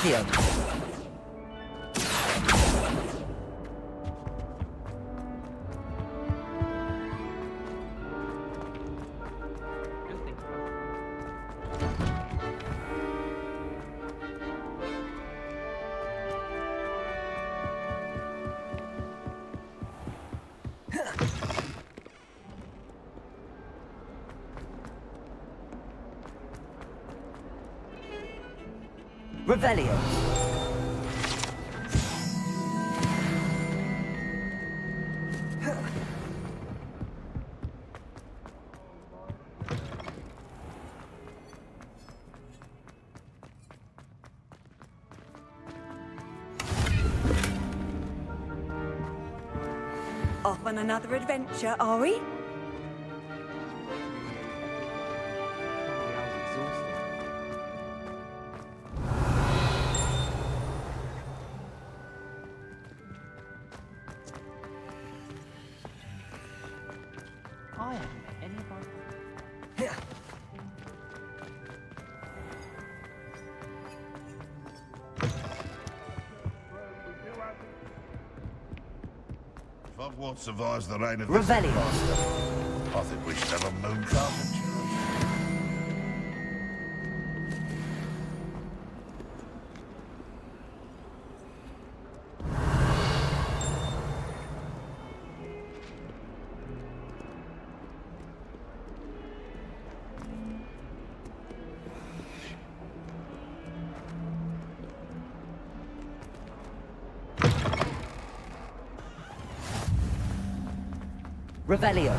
Revelio. Revelio. Off on another adventure, are we? I haven't met any of my... If Hogwarts survives the reign of Revelio. this master, I think we should have a moon carpet church. Revelio.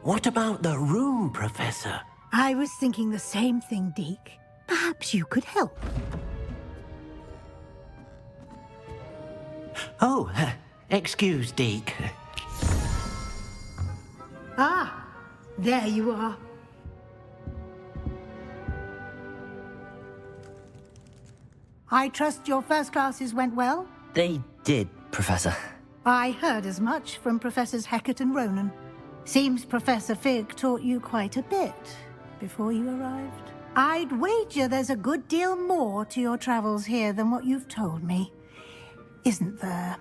What about the room, Professor? I was thinking the same thing, Deke. Perhaps you could help. Oh, excuse, Deke. Ah, there you are. I trust your first classes went well? They did, Professor. I heard as much from Professors Hecat and Ronan. Seems Professor Fig taught you quite a bit before you arrived. I'd wager there's a good deal more to your travels here than what you've told me. Isn't there?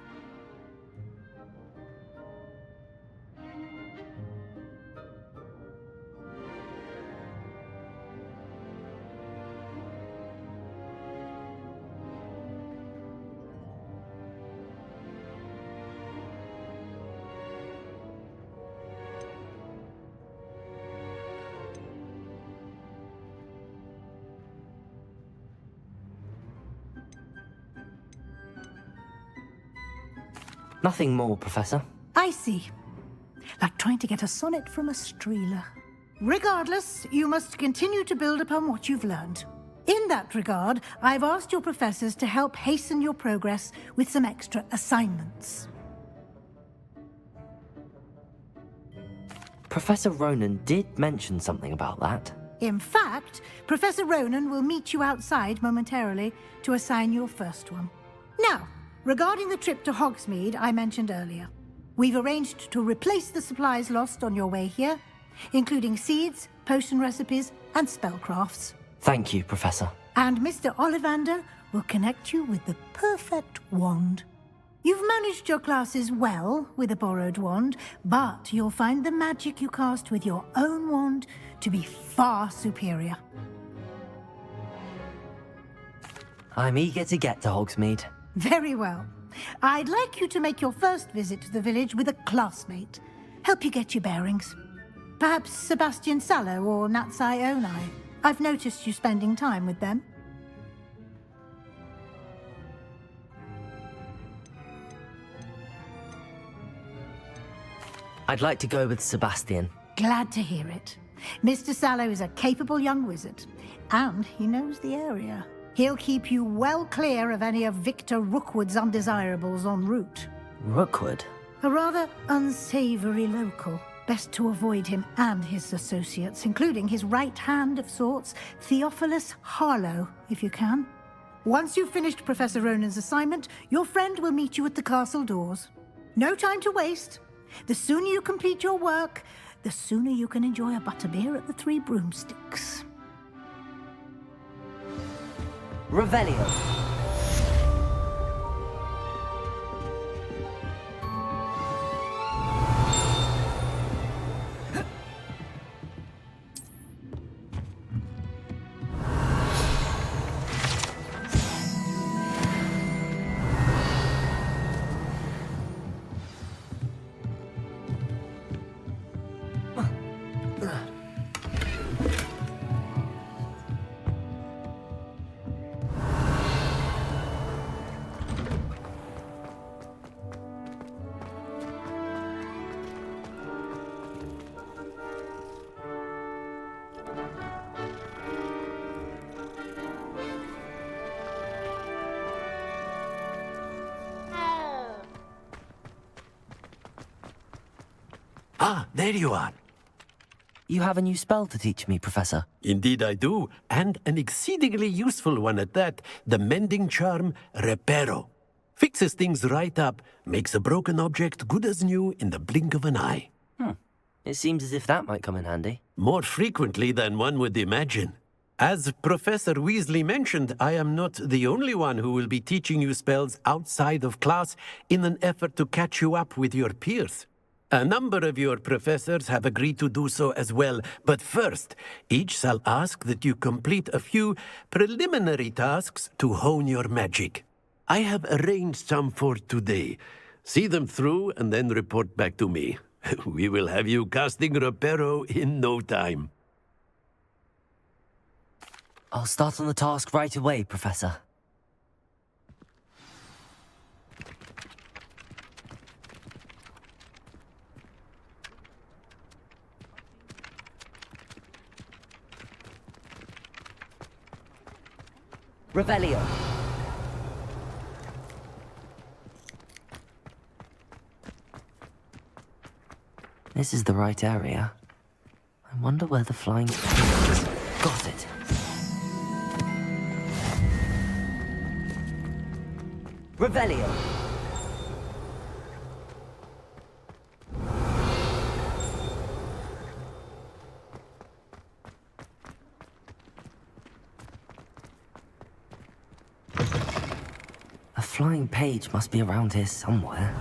Nothing more, Professor. I see. Like trying to get a sonnet from a streeler. Regardless, you must continue to build upon what you've learned. In that regard, I've asked your professors to help hasten your progress with some extra assignments. Professor Ronan did mention something about that. In fact, Professor Ronan will meet you outside momentarily to assign your first one. Now, regarding the trip to Hogsmeade I mentioned earlier, we've arranged to replace the supplies lost on your way here, including seeds, potion recipes, and spellcrafts. Thank you, Professor. And Mr. Ollivander will connect you with the perfect wand. You've managed your classes well with a borrowed wand, but you'll find the magic you cast with your own wand to be far superior. I'm eager to get to Hogsmeade. Very well. I'd like you to make your first visit to the village with a classmate. Help you get your bearings. Perhaps Sebastian Sallow or Natsai Onai. I've noticed you spending time with them. I'd like to go with Sebastian. Glad to hear it. Mr. Sallow is a capable young wizard, and he knows the area. He'll keep you well clear of any of Victor Rookwood's undesirables en route. Rookwood? A rather unsavory local. Best to avoid him and his associates, including his right hand of sorts, Theophilus Harlow, if you can. Once you've finished Professor Ronan's assignment, your friend will meet you at the castle doors. No time to waste. The sooner you complete your work, the sooner you can enjoy a butterbeer at the Three Broomsticks. Revelio. Ah, there you are. You have a new spell to teach me, Professor. Indeed I do, and an exceedingly useful one at that, the mending charm Reparo. Fixes things right up, makes a broken object good as new in the blink of an eye. It seems as if that might come in handy. More frequently than one would imagine. As Professor Weasley mentioned, I am not the only one who will be teaching you spells outside of class in an effort to catch you up with your peers. A number of your professors have agreed to do so as well, but first, each shall ask that you complete a few preliminary tasks to hone your magic. I have arranged some for today. See them through and then report back to me. We will have you casting Reparo in no time. I'll start on the task right away, Professor. Revelio. This is the right area. I wonder where the flying pig is. Got it. Revelio. A flying page must be around here somewhere.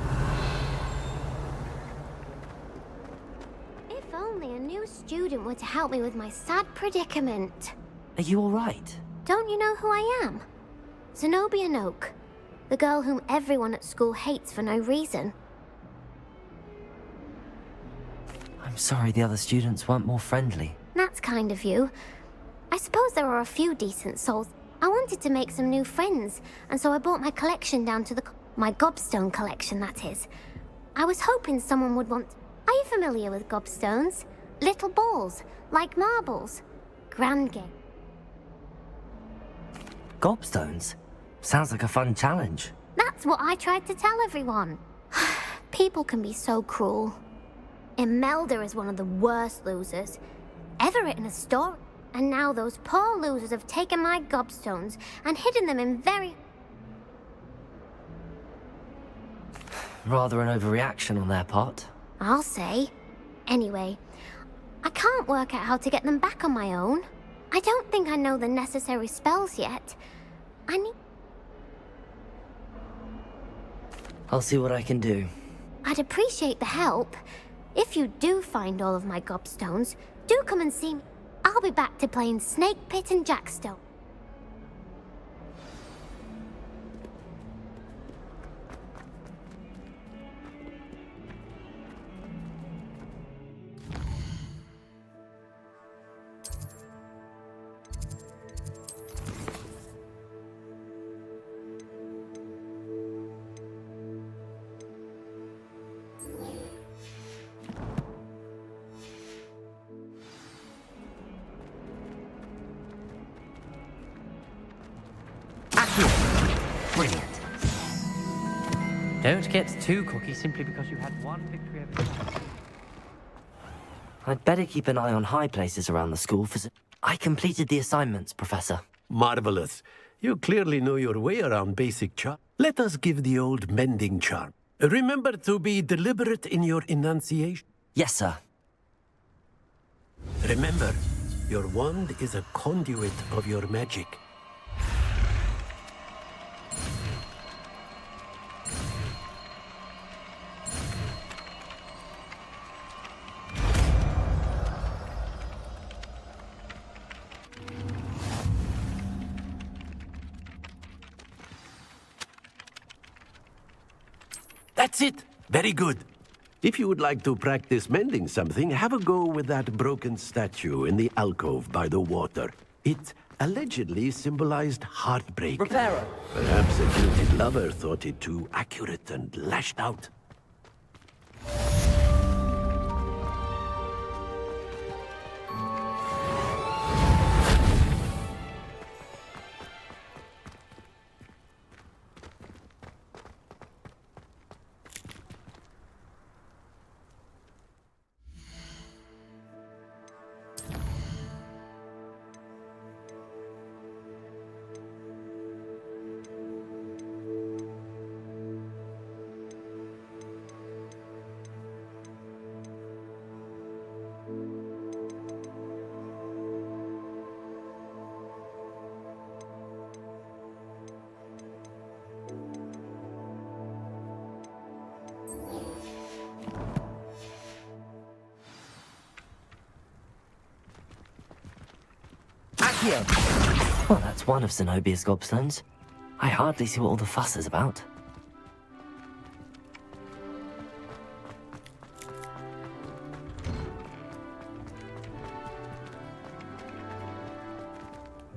If only a new student were to help me with my sad predicament. Are you all right? Don't you know who I am? Zenobia Noak, the girl whom everyone at school hates for no reason. I'm sorry the other students weren't more friendly. That's kind of you. I suppose there are a few decent souls. I wanted to make some new friends, and so I brought my collection down to my gobstone collection, that is. I was hoping someone would want... Are you familiar with gobstones? Little balls, like marbles. Grand game. Gobstones? Sounds like a fun challenge. That's what I tried to tell everyone. People can be so cruel. Imelda is one of the worst losers ever written a story. And now those poor losers have taken my gobstones and hidden them in Rather an overreaction on their part. I'll say. Anyway, I can't work out how to get them back on my own. I don't think I know the necessary spells yet. I'll see what I can do. I'd appreciate the help. If you do find all of my gobstones, do come and see me. I'll be back to playing Snake Pit and Jackstone. Brilliant. Don't get too cocky simply because you had one victory over the I'd better keep an eye on high places around the school for... I completed the assignments, Professor. Marvelous. You clearly know your way around basic charm. Let us give the old mending charm. Remember to be deliberate in your enunciation. Yes, sir. Remember, your wand is a conduit of your magic. That's it! Very good. If you would like to practice mending something, have a go with that broken statue in the alcove by the water. It allegedly symbolized heartbreak. Reparo! Perhaps a guilty lover thought it too accurate and lashed out. Well, that's one of Zenobia's gobstones. I hardly see what all the fuss is about.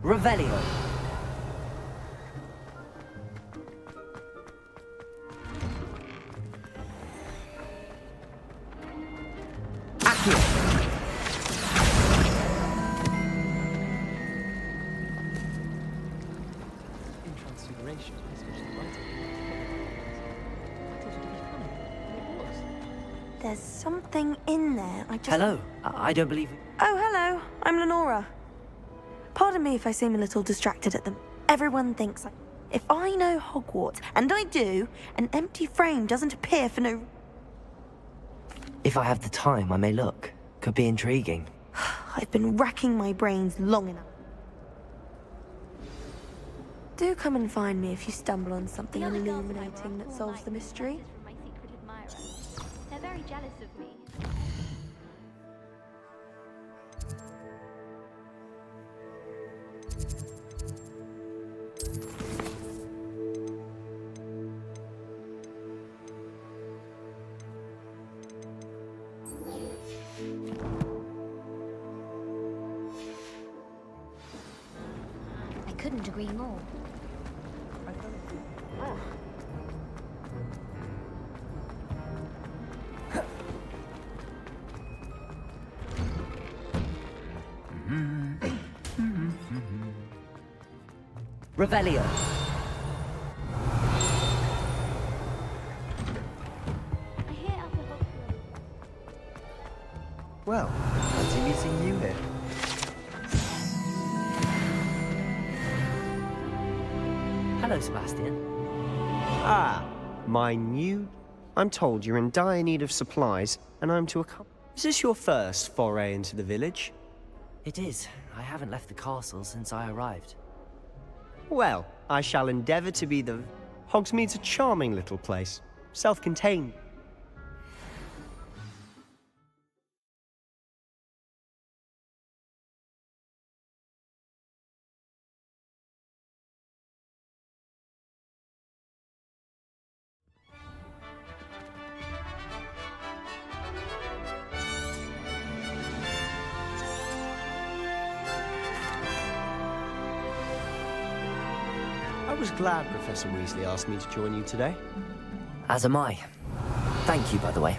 Revelio. Accio. Transfiguration, especially writing. I thought it would be funny, and it was. There's something in there. Hello. I don't believe... Oh, hello. I'm Lenora. Pardon me if I seem a little distracted at them. Everyone thinks if I know Hogwarts, and I do, an empty frame doesn't appear for no... If I have the time, I may look. Could be intriguing. I've been racking my brains long enough. Do come and find me if you stumble on something illuminating that solves the mystery. From my secret admirer. They're very jealous of me. I couldn't agree more. Revelio. I hear up above. Well, fancy meeting you here. Hello, Sebastian. Ah, my new... I'm told you're in dire need of supplies, and I'm to accompany... Is this your first foray into the village? It is. I haven't left the castle since I arrived. Well, I shall endeavour to be the... Hogsmeade's a charming little place. Self-contained. I was glad Professor Weasley asked me to join you today. As am I. Thank you, by the way.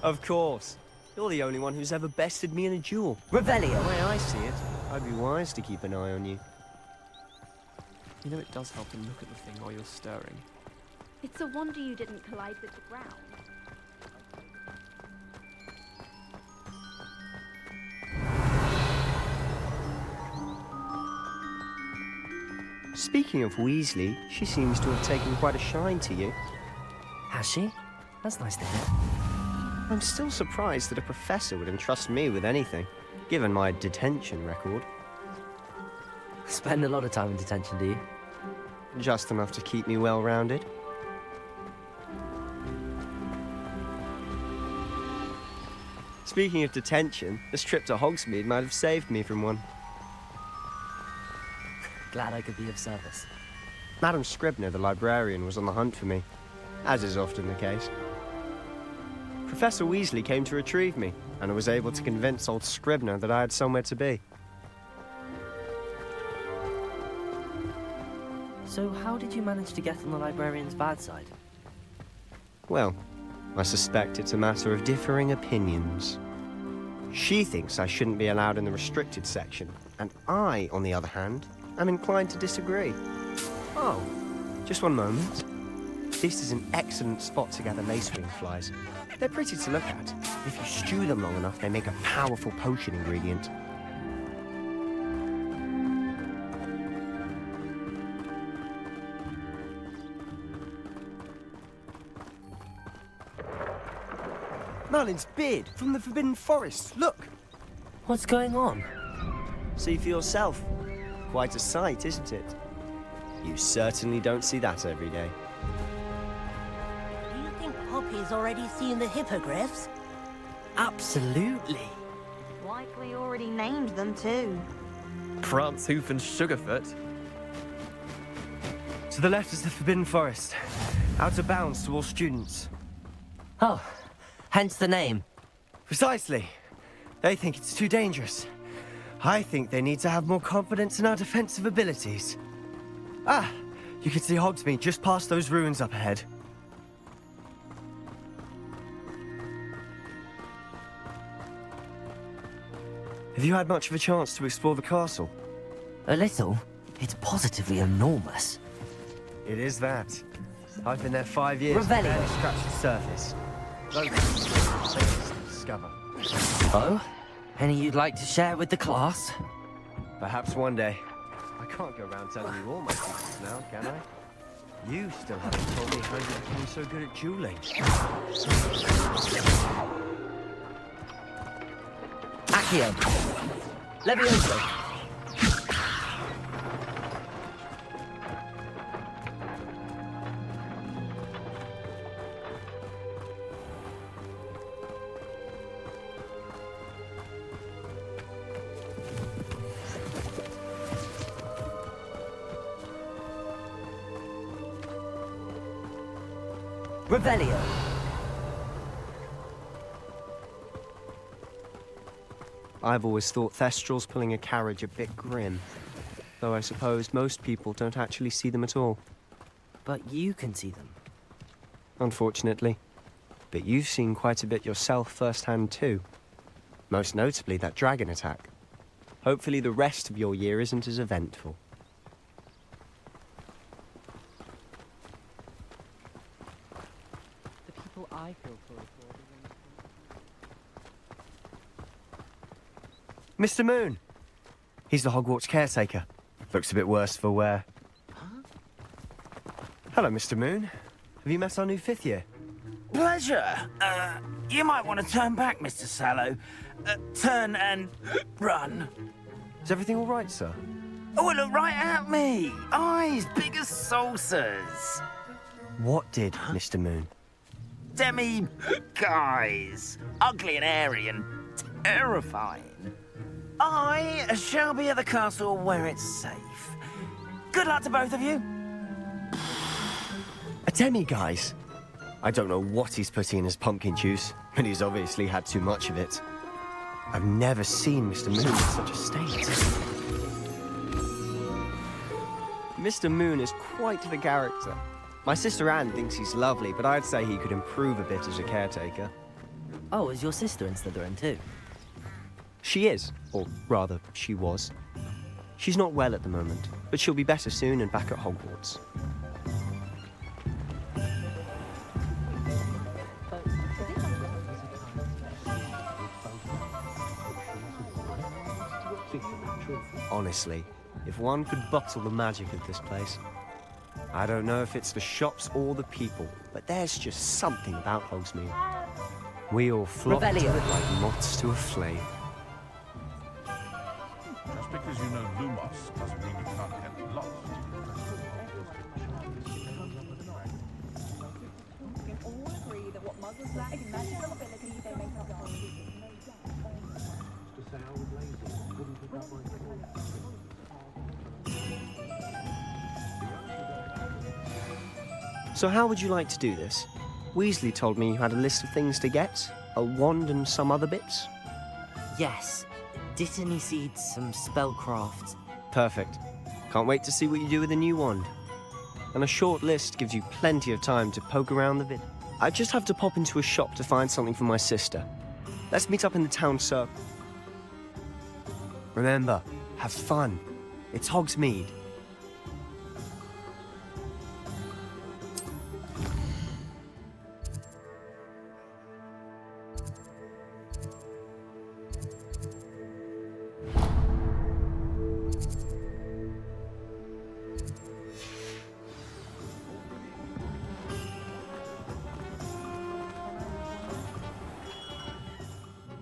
Of course. You're the only one who's ever bested me in a duel. Revelio. The way I see it, I'd be wise to keep an eye on you. You know, it does help to look at the thing while you're stirring. It's a wonder you didn't collide with the ground. Speaking of Weasley, she seems to have taken quite a shine to you. Has she? That's nice to hear. I'm still surprised that a professor would entrust me with anything, given my detention record. Spend a lot of time in detention, do you? Just enough to keep me well-rounded. Speaking of detention, this trip to Hogsmeade might have saved me from one. Glad I could be of service. Madam Scribner, the librarian, was on the hunt for me, as is often the case. Professor Weasley came to retrieve me, and I was able to convince old Scribner that I had somewhere to be. So how did you manage to get on the librarian's bad side? Well, I suspect it's a matter of differing opinions. She thinks I shouldn't be allowed in the restricted section, and I, on the other hand, am inclined to disagree. Oh, just one moment. This is an excellent spot to gather lacewing flies. They're pretty to look at. If you stew them long enough, they make a powerful potion ingredient. Merlin's beard from the Forbidden Forest. Look! What's going on? See for yourself. Quite a sight, isn't it? You certainly don't see that every day. Do you think Poppy's already seen the hippogriffs? Absolutely. Likely already named them too. Prance, Hoof, and Sugarfoot. To the left is the Forbidden Forest. Out of bounds to all students. Oh, hence the name. Precisely. They think it's too dangerous. I think they need to have more confidence in our defensive abilities. Ah, you can see Hogsmeade just past those ruins up ahead. Have you had much of a chance to explore the castle? A little. It's positively enormous. It is that. I've been there 5 years. Revelio. Barely scratched the surface. Loads of things to discover. Oh? Any you'd like to share with the class? Perhaps one day. I can't go around telling you all my secrets now, can I? You still haven't told me how you became so good at dueling. Accio. Levioso. Revelio. I've always thought Thestrals pulling a carriage a bit grim. Though I suppose most people don't actually see them at all. But you can see them. Unfortunately. But you've seen quite a bit yourself firsthand too. Most notably that dragon attack. Hopefully the rest of your year isn't as eventful. The people I feel sorry for. Mr. Moon! He's the Hogwarts caretaker. Looks a bit worse for wear. Huh? Hello, Mr. Moon. Have you met our new 5th year? Pleasure. You might want to turn back, Mr. Sallow. Turn and run. Is everything all right, sir? Oh, look right at me. Eyes big as saucers. What did, Mr. Moon? Demi guys. Ugly and airy and terrifying. I shall be at the castle where it's safe. Good luck to both of you. A demi-guise? I don't know what he's putting in his pumpkin juice, but he's obviously had too much of it. I've never seen Mr. Moon in such a state. Mr. Moon is quite the character. My sister Anne thinks he's lovely, but I'd say he could improve a bit as a caretaker. Oh, is your sister in Slytherin too? She is, or rather, she was. She's not well at the moment, but she'll be better soon and back at Hogwarts. Honestly, If one could bottle the magic of this place. I don't know if it's the shops or the people, but there's just something about Hogsmeade. We all flock to it like moths to a flame. Just because you know Lumos doesn't mean you can't get lost. So how would you like to do this? Weasley told me you had a list of things to get, a wand and some other bits. Yes. Dittany seeds, some spellcraft. Perfect. Can't wait to see what you do with the new wand. And a short list gives you plenty of time to poke around the village. I just have to pop into a shop to find something for my sister. Let's meet up in the town circle. Remember, have fun. It's Hogsmeade.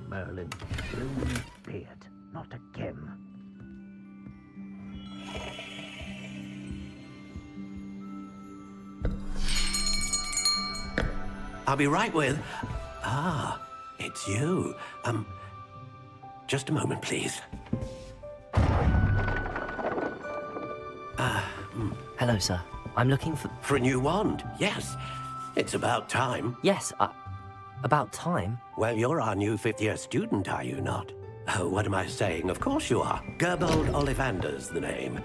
Merlin, bloom beard, not again. I'll be right with... Ah, it's you. Just a moment, please. Hello, sir. I'm looking for... For a new wand, yes. It's about time. Yes, about time. Well, you're our new fifth-year student, are you not? Oh, what am I saying? Of course you are. Gerbold Ollivander's the name.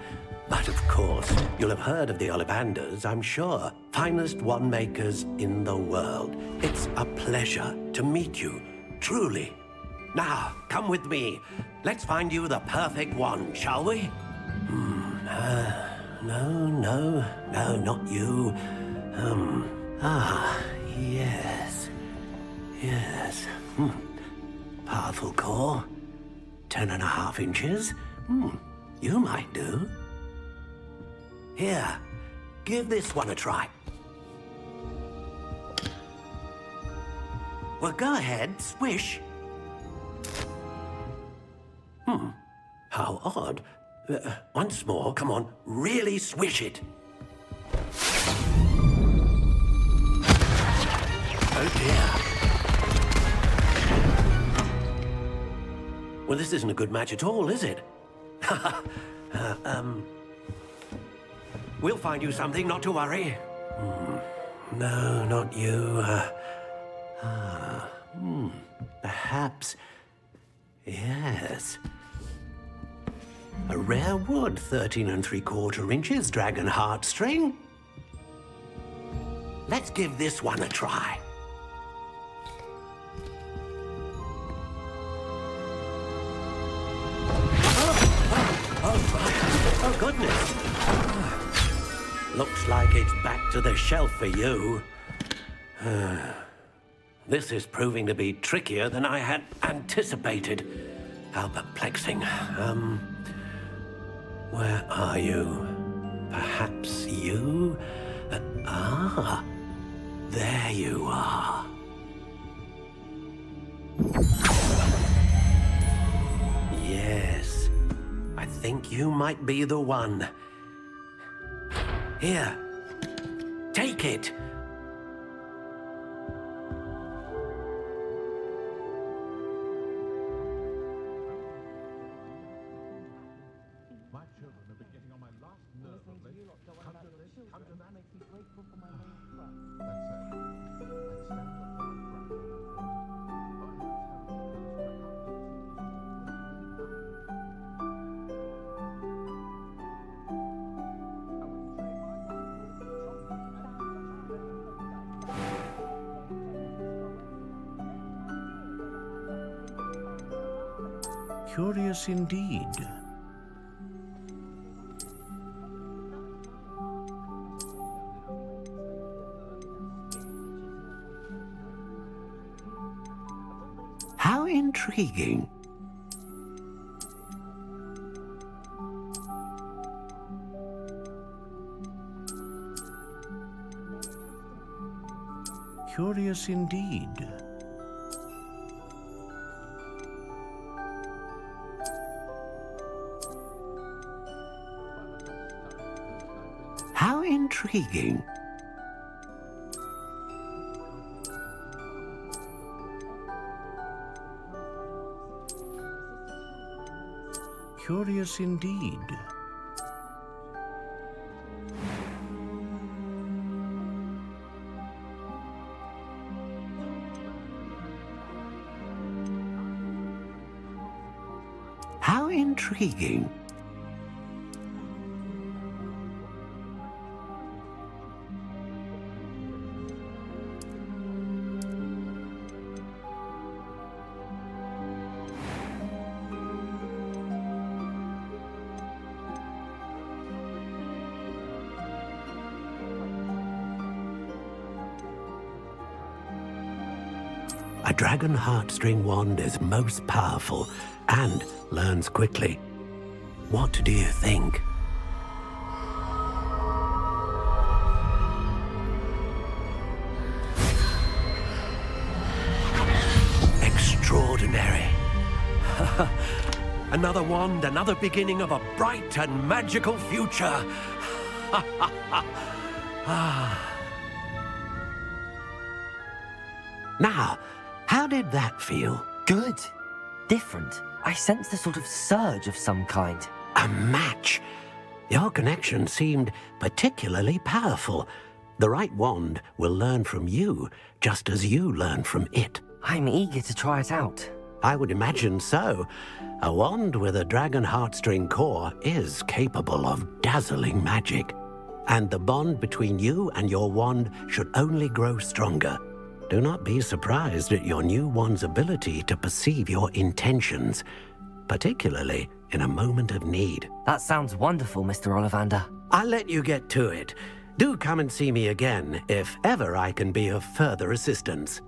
But of course, you'll have heard of the Ollivanders, I'm sure. Finest wand makers in the world. It's a pleasure to meet you, truly. Now, come with me. Let's find you the perfect wand, shall we? No, not you. Yes. Powerful core. 10.5 inches. You might do. Here, give this one a try. Well, go ahead, swish. How odd. Once more, come on, really swish it. Oh dear. Well, this isn't a good match at all, is it? We'll find you something, not to worry. No, not you. Perhaps... Yes. A rare wood, 13 3/4 inches, dragon heartstring. Let's give this one a try. Oh, goodness. Looks like it's back to the shelf for you. This is proving to be trickier than I had anticipated. How perplexing. Where are you? Perhaps you? There you are. Yes. I think you might be the one. Here. Take it. My children have been getting on my last nerve of late. Come to this, come to that. Makes me grateful for my main thrust. That's it. I'd stand for Curious indeed. How intriguing. Curious indeed. How intriguing. Curious indeed. How intriguing. A dragon heartstring wand is most powerful and learns quickly. What do you think? Extraordinary. Another wand, another beginning of a bright and magical future. Now, how did that feel? Good. Different. I sensed a sort of surge of some kind. A match. Your connection seemed particularly powerful. The right wand will learn from you, just as you learn from it. I'm eager to try it out. I would imagine so. A wand with a dragon heartstring core is capable of dazzling magic. And the bond between you and your wand should only grow stronger. Do not be surprised at your new wand's ability to perceive your intentions, particularly in a moment of need. That sounds wonderful, Mr. Ollivander. I'll let you get to it. Do come and see me again if ever I can be of further assistance.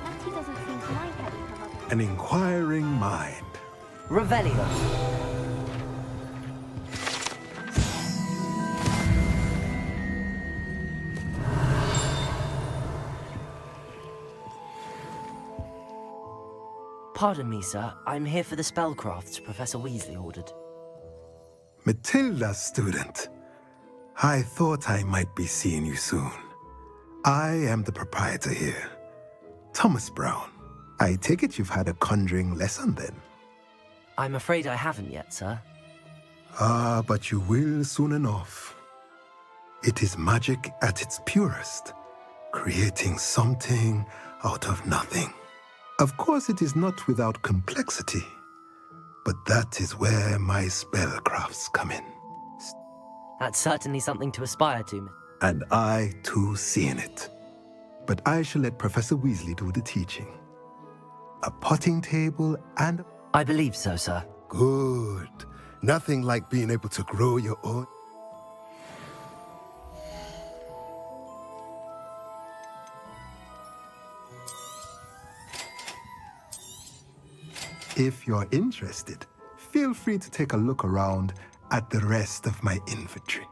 Lottie doesn't seem to like having come up. An inquiring mind. Revelio. Pardon me, sir. I'm here for the spellcrafts Professor Weasley ordered. Matilda, student. I thought I might be seeing you soon. I am the proprietor here, Thomas Brown. I take it you've had a conjuring lesson then? I'm afraid I haven't yet, sir. Ah, but you will soon enough. It is magic at its purest, creating something out of nothing. Of course, it is not without complexity, but that is where my spellcrafts come in. That's certainly something to aspire to. And I, too, see in it. But I shall let Professor Weasley do the teaching. A potting table and... I believe so, sir. Good. Nothing like being able to grow your own... If you're interested, feel free to take a look around at the rest of my inventory.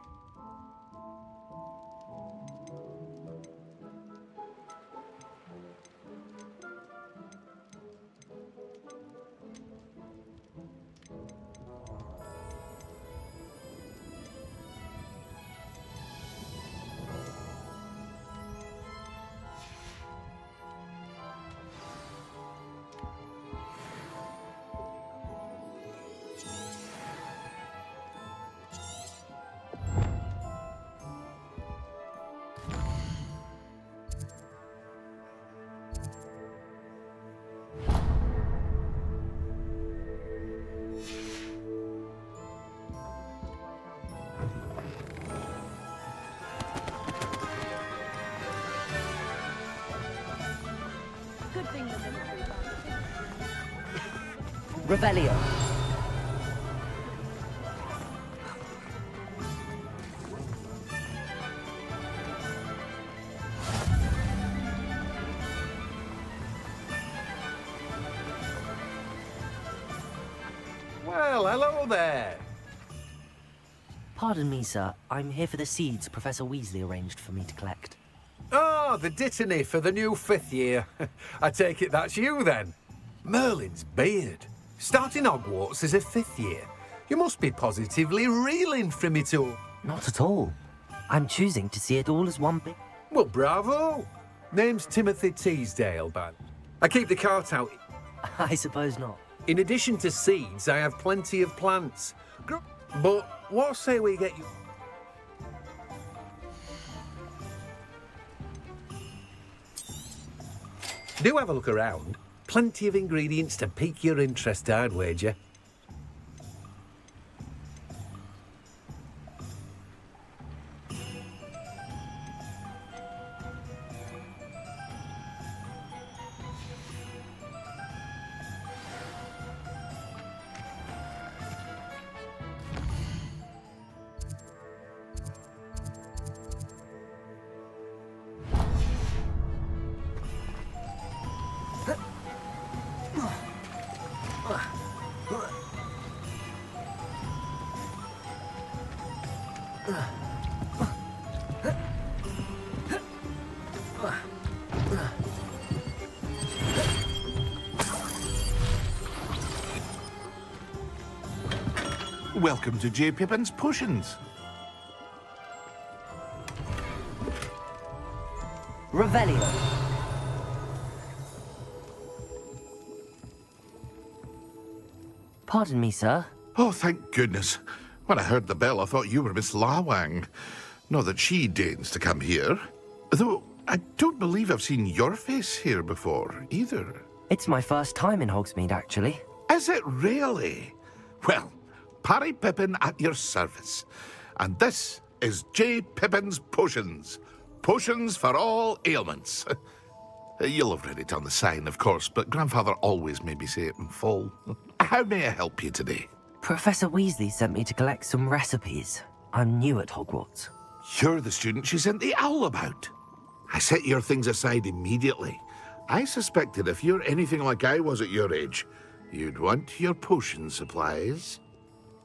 Revelio. Well, hello there. Pardon me, sir. I'm here for the seeds Professor Weasley arranged for me to collect. Oh, the dittany for the new 5th year. I take it that's you, then. Merlin's beard. Starting Hogwarts as a 5th year. You must be positively reeling from it all. Not at all. I'm choosing to see it all as one big... Well, bravo. Name's Timothy Teasdale, but I keep the cart out. I suppose not. In addition to seeds, I have plenty of plants. But what say we get you... Do have a look around. Plenty of ingredients to pique your interest, I'd wager. Welcome to J. Pippin's Potions. Revelio. Pardon me, sir. Oh, thank goodness. When I heard the bell, I thought you were Miss Lawang. Not that she deigns to come here. Though I don't believe I've seen your face here before, either. It's my first time in Hogsmeade, actually. Is it really? Well, Parry Pippin at your service. And this is J. Pippin's Potions. Potions for all ailments. You'll have read it on the sign, of course, but Grandfather always made me say it in full. How may I help you today? Professor Weasley sent me to collect some recipes. I'm new at Hogwarts. You're the student she sent the owl about. I set your things aside immediately. I suspected if you're anything like I was at your age, you'd want your potion supplies.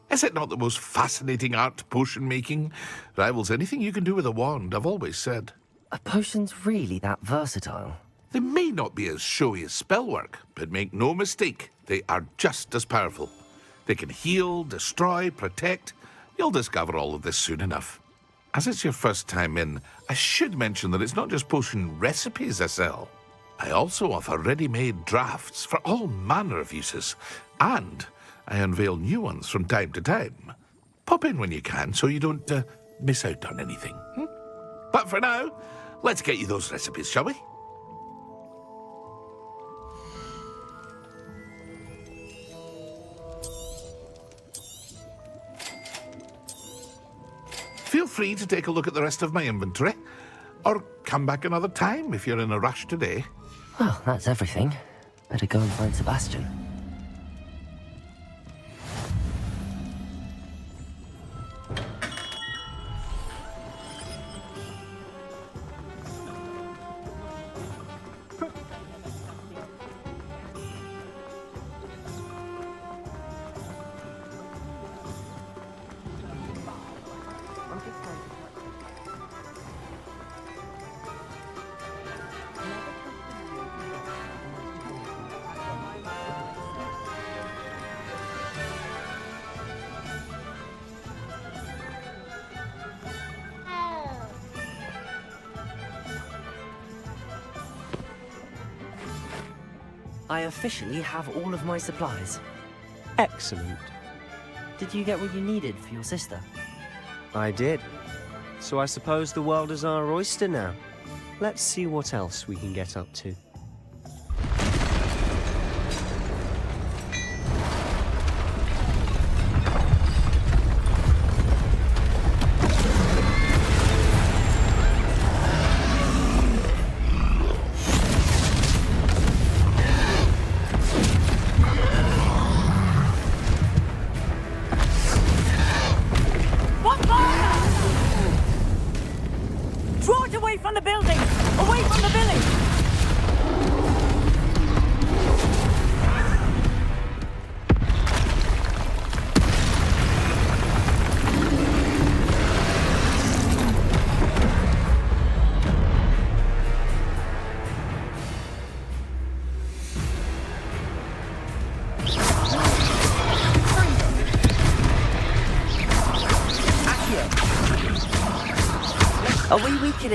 Is it not the most fascinating art, potion making? Rivals anything you can do with a wand, I've always said. Are potions really that versatile? They may not be as showy as spellwork, but make no mistake, they are just as powerful. They can heal, destroy, protect. You'll discover all of this soon enough. As it's your first time in, I should mention that it's not just potion recipes I sell. I also offer ready-made drafts for all manner of uses, and I unveil new ones from time to time. Pop in when you can so you don't miss out on anything. But for now, let's get you those recipes, shall we? Feel free to take a look at the rest of my inventory, or come back another time if you're in a rush today. Well, that's everything. Better go and find Sebastian. I officially have all of my supplies. Excellent. Did you get what you needed for your sister? I did. So I suppose the world is our oyster now. Let's see what else we can get up to.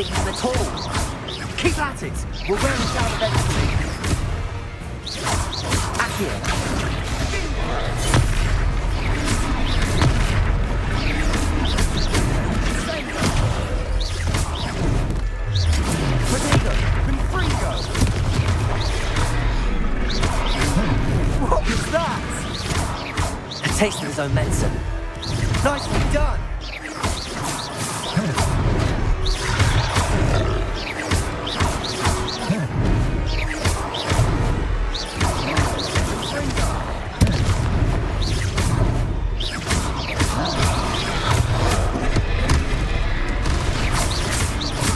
detonate them at all. Keep at it. We'll wear it down eventually. Accio. What was that? A taste of his own medicine. Nicely done.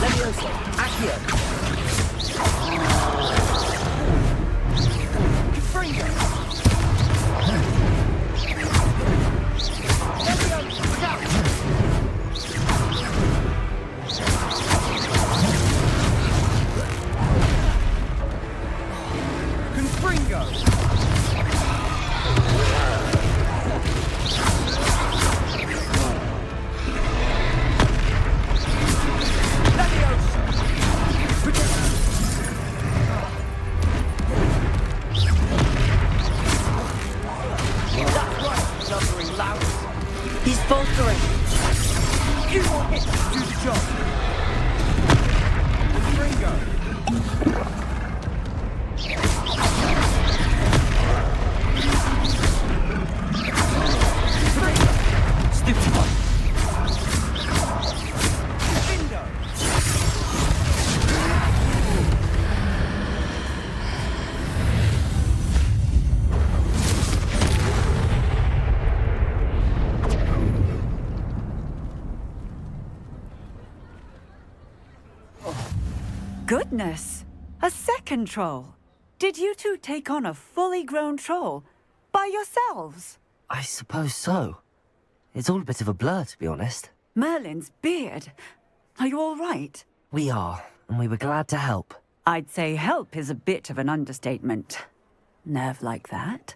Levioso, Accio. Fringo. He's faltering. You want him to do the job. Ringo. Stupid one. Goodness! A second troll! Did you two take on a fully grown troll by yourselves? I suppose so. It's all a bit of a blur, to be honest. Merlin's beard. Are you all right? We are, and we were glad to help. I'd say help is a bit of an understatement. Nerve like that.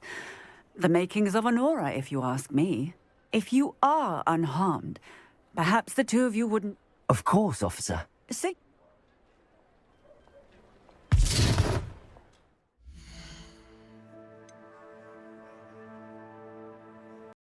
The makings of an aura, if you ask me. If you are unharmed, perhaps the two of you wouldn't... Of course, officer. Say...